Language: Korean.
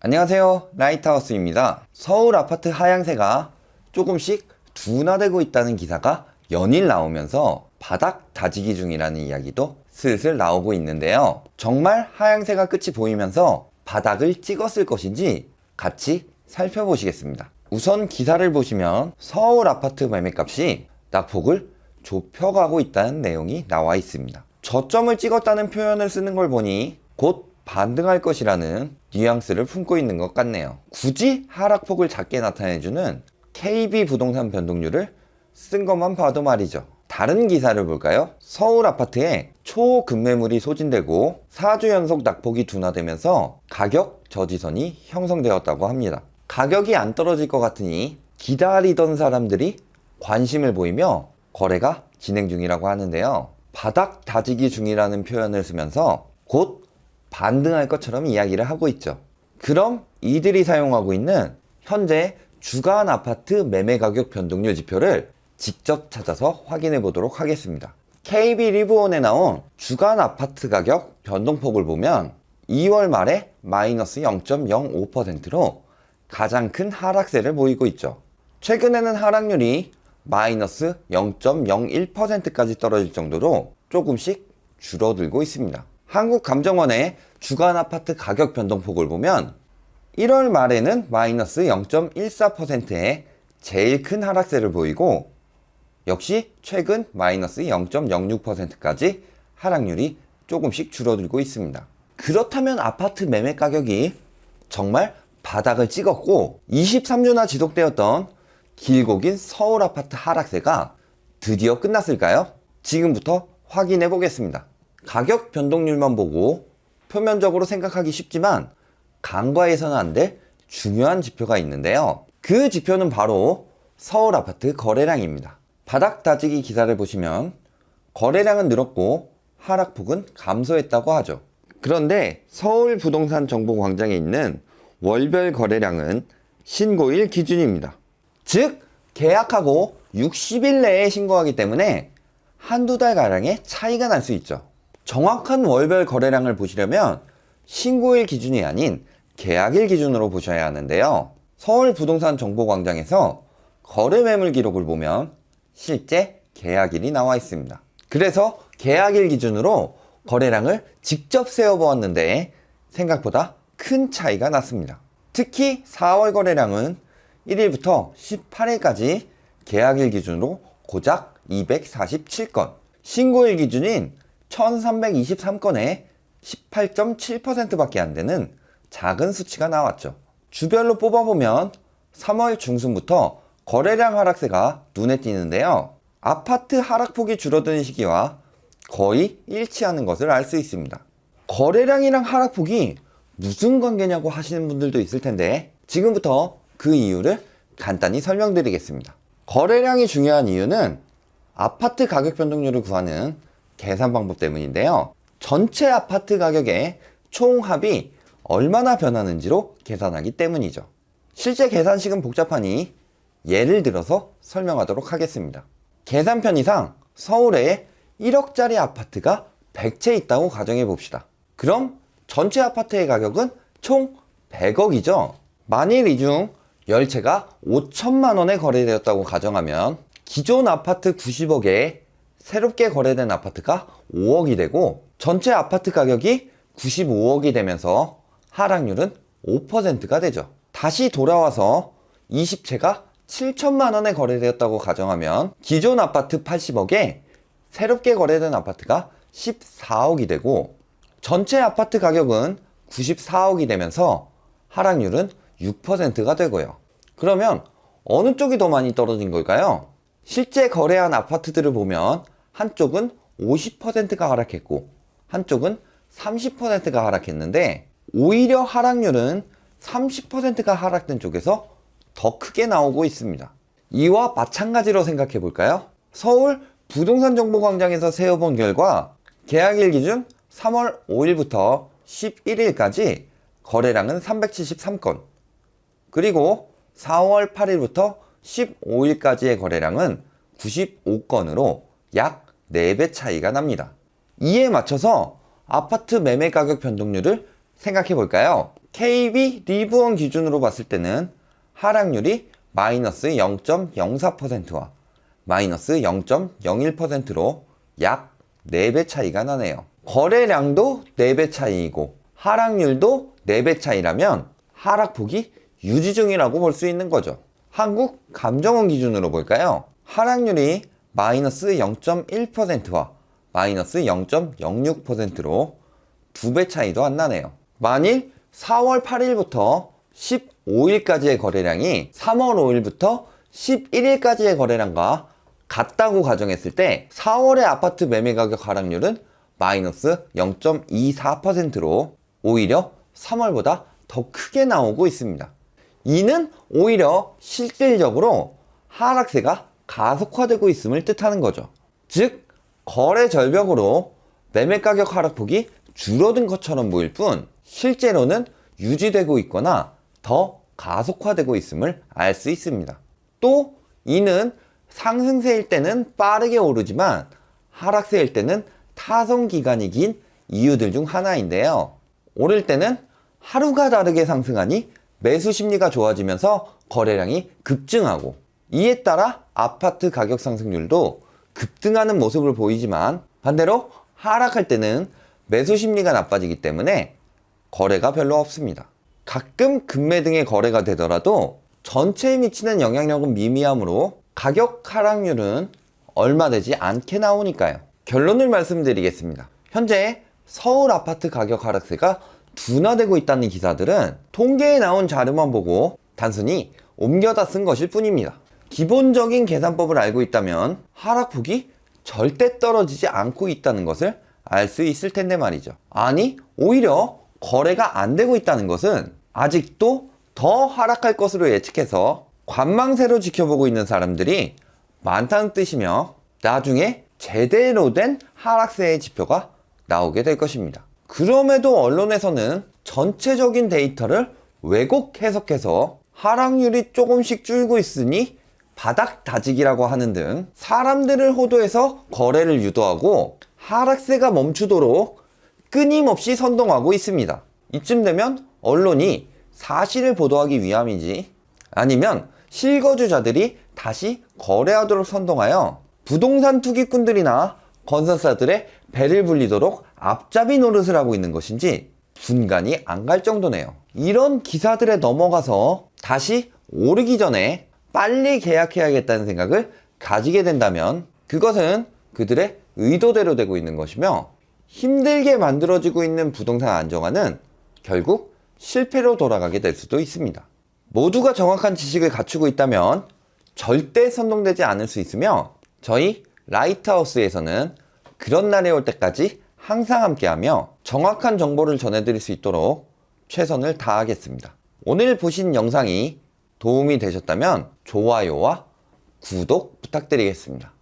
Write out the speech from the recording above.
안녕하세요, 라이트하우스입니다. 서울 아파트 하향세가 조금씩 둔화되고 있다는 기사가 연일 나오면서 바닥 다지기 중이라는 이야기도 슬슬 나오고 있는데요. 정말 하향세가 끝이 보이면서 바닥을 찍었을 것인지 같이 살펴보시겠습니다. 우선 기사를 보시면 서울 아파트 매매값이 낙폭을 좁혀가고 있다는 내용이 나와 있습니다. 저점을 찍었다는 표현을 쓰는 걸 보니 곧 반등할 것이라는 뉘앙스를 품고 있는 것 같네요. 굳이 하락폭을 작게 나타내주는 KB 부동산 변동률을 쓴 것만 봐도 말이죠. 다른 기사를 볼까요? 서울 아파트에 초급매물이 소진되고 4주 연속 낙폭이 둔화되면서 가격 저지선이 형성되었다고 합니다. 가격이 안 떨어질 것 같으니 기다리던 사람들이 관심을 보이며 거래가 진행 중이라고 하는데요. 바닥 다지기 중이라는 표현을 쓰면서 곧 반등할 것처럼 이야기를 하고 있죠. 그럼 이들이 사용하고 있는 현재 주간 아파트 매매 가격 변동률 지표를 직접 찾아서 확인해 보도록 하겠습니다. KB 리브온에 나온 주간 아파트 가격 변동폭을 보면 2월 말에 마이너스 0.05%로 가장 큰 하락세를 보이고 있죠. 최근에는 하락률이 마이너스 0.01%까지 떨어질 정도로 조금씩 줄어들고 있습니다. 한국감정원의 주간 아파트 가격 변동폭을 보면 1월 말에는 마이너스 0.14%의 제일 큰 하락세를 보이고 역시 최근 마이너스 0.06%까지 하락률이 조금씩 줄어들고 있습니다. 그렇다면 아파트 매매 가격이 정말 바닥을 찍었고 23주나 지속되었던 길고 긴 서울 아파트 하락세가 드디어 끝났을까요? 지금부터 확인해 보겠습니다. 가격 변동률만 보고 표면적으로 생각하기 쉽지만 간과해서는 안 될 중요한 지표가 있는데요. 그 지표는 바로 서울 아파트 거래량입니다. 바닥 다지기 기사를 보시면 거래량은 늘었고 하락폭은 감소했다고 하죠. 그런데 서울 부동산 정보광장에 있는 월별 거래량은 신고일 기준입니다. 즉 계약하고 60일 내에 신고하기 때문에 한두 달가량의 차이가 날 수 있죠. 정확한 월별 거래량을 보시려면 신고일 기준이 아닌 계약일 기준으로 보셔야 하는데요. 서울 부동산 정보광장에서 거래 매물 기록을 보면 실제 계약일이 나와 있습니다. 그래서 계약일 기준으로 거래량을 직접 세어보았는데 생각보다 큰 차이가 났습니다. 특히 4월 거래량은 1일부터 18일까지 계약일 기준으로 고작 247건, 신고일 기준인 1323건에 18.7%밖에 안 되는 작은 수치가 나왔죠. 주별로 뽑아보면 3월 중순부터 거래량 하락세가 눈에 띄는데요. 아파트 하락폭이 줄어드는 시기와 거의 일치하는 것을 알 수 있습니다. 거래량이랑 하락폭이 무슨 관계냐고 하시는 분들도 있을 텐데 지금부터 그 이유를 간단히 설명드리겠습니다. 거래량이 중요한 이유는 아파트 가격 변동률을 구하는 계산 방법 때문인데요. 전체 아파트 가격의 총합이 얼마나 변하는지로 계산하기 때문이죠. 실제 계산식은 복잡하니 예를 들어서 설명하도록 하겠습니다. 계산편의상 서울에 1억짜리 아파트가 100채 있다고 가정해 봅시다. 그럼 전체 아파트의 가격은 총 100억이죠. 만일 이 중 10채가 5천만 원에 거래되었다고 가정하면 기존 아파트 90억에 새롭게 거래된 아파트가 5억이 되고 전체 아파트 가격이 95억이 되면서 하락률은 5%가 되죠. 다시 돌아와서 20채가 7천만 원에 거래되었다고 가정하면 기존 아파트 80억에 새롭게 거래된 아파트가 14억이 되고 전체 아파트 가격은 94억이 되면서 하락률은 6%가 되고요. 그러면 어느 쪽이 더 많이 떨어진 걸까요? 실제 거래한 아파트들을 보면 한쪽은 50%가 하락했고 한쪽은 30%가 하락했는데 오히려 하락률은 30%가 하락된 쪽에서 더 크게 나오고 있습니다. 이와 마찬가지로 생각해 볼까요? 서울 부동산 정보광장에서 세어본 결과 계약일 기준 3월 5일부터 11일까지 거래량은 373건, 그리고 4월 8일부터 15일까지의 거래량은 95건으로 약 4배 차이가 납니다. 이에 맞춰서 아파트 매매 가격 변동률을 생각해 볼까요? KB 리브원 기준으로 봤을 때는 하락률이 마이너스 0.04%와 마이너스 0.01%로 약 4배 차이가 나네요. 거래량도 4배 차이이고 하락률도 4배 차이라면 하락폭이 유지 중이라고 볼 수 있는 거죠. 한국감정원 기준으로 볼까요? 하락률이 마이너스 0.1%와 마이너스 0.06%로 2배 차이도 안 나네요. 만일 4월 8일부터 15일까지의 거래량이 3월 5일부터 11일까지의 거래량과 같다고 가정했을 때 4월의 아파트 매매 가격 하락률은 마이너스 0.24%로 오히려 3월보다 더 크게 나오고 있습니다. 이는 오히려 실질적으로 하락세가 가속화되고 있음을 뜻하는 거죠. 즉, 거래 절벽으로 매매 가격 하락폭이 줄어든 것처럼 보일 뿐 실제로는 유지되고 있거나 더 가속화되고 있음을 알 수 있습니다. 또 이는 상승세일 때는 빠르게 오르지만 하락세일 때는 타선 기간이 긴 이유들 중 하나인데요. 오를 때는 하루가 다르게 상승하니 매수 심리가 좋아지면서 거래량이 급증하고 이에 따라 아파트 가격 상승률도 급등하는 모습을 보이지만 반대로 하락할 때는 매수 심리가 나빠지기 때문에 거래가 별로 없습니다. 가끔 급매등의 거래가 되더라도 전체에 미치는 영향력은 미미하므로 가격 하락률은 얼마 되지 않게 나오니까요. 결론을 말씀드리겠습니다. 현재 서울 아파트 가격 하락세가 둔화되고 있다는 기사들은 통계에 나온 자료만 보고 단순히 옮겨다 쓴 것일 뿐입니다. 기본적인 계산법을 알고 있다면 하락폭이 절대 떨어지지 않고 있다는 것을 알 수 있을 텐데 말이죠. 아니, 오히려 거래가 안 되고 있다는 것은 아직도 더 하락할 것으로 예측해서 관망세로 지켜보고 있는 사람들이 많다는 뜻이며 나중에 제대로 된 하락세의 지표가 나오게 될 것입니다. 그럼에도 언론에서는 전체적인 데이터를 왜곡 해석해서 하락률이 조금씩 줄고 있으니 바닥 다지기라고 하는 등 사람들을 호도해서 거래를 유도하고 하락세가 멈추도록 끊임없이 선동하고 있습니다. 이쯤 되면 언론이 사실을 보도하기 위함이지 아니면 실거주자들이 다시 거래하도록 선동하여 부동산 투기꾼들이나 건설사들의 배를 불리도록 앞잡이 노릇을 하고 있는 것인지 분간이 안 갈 정도네요. 이런 기사들에 넘어가서 다시 오르기 전에 빨리 계약해야겠다는 생각을 가지게 된다면 그것은 그들의 의도대로 되고 있는 것이며 힘들게 만들어지고 있는 부동산 안정화는 결국 실패로 돌아가게 될 수도 있습니다. 모두가 정확한 지식을 갖추고 있다면 절대 선동되지 않을 수 있으며 저희 라이트하우스에서는 그런 날이 올 때까지 항상 함께하며 정확한 정보를 전해드릴 수 있도록 최선을 다하겠습니다. 오늘 보신 영상이 도움이 되셨다면 좋아요와 구독 부탁드리겠습니다.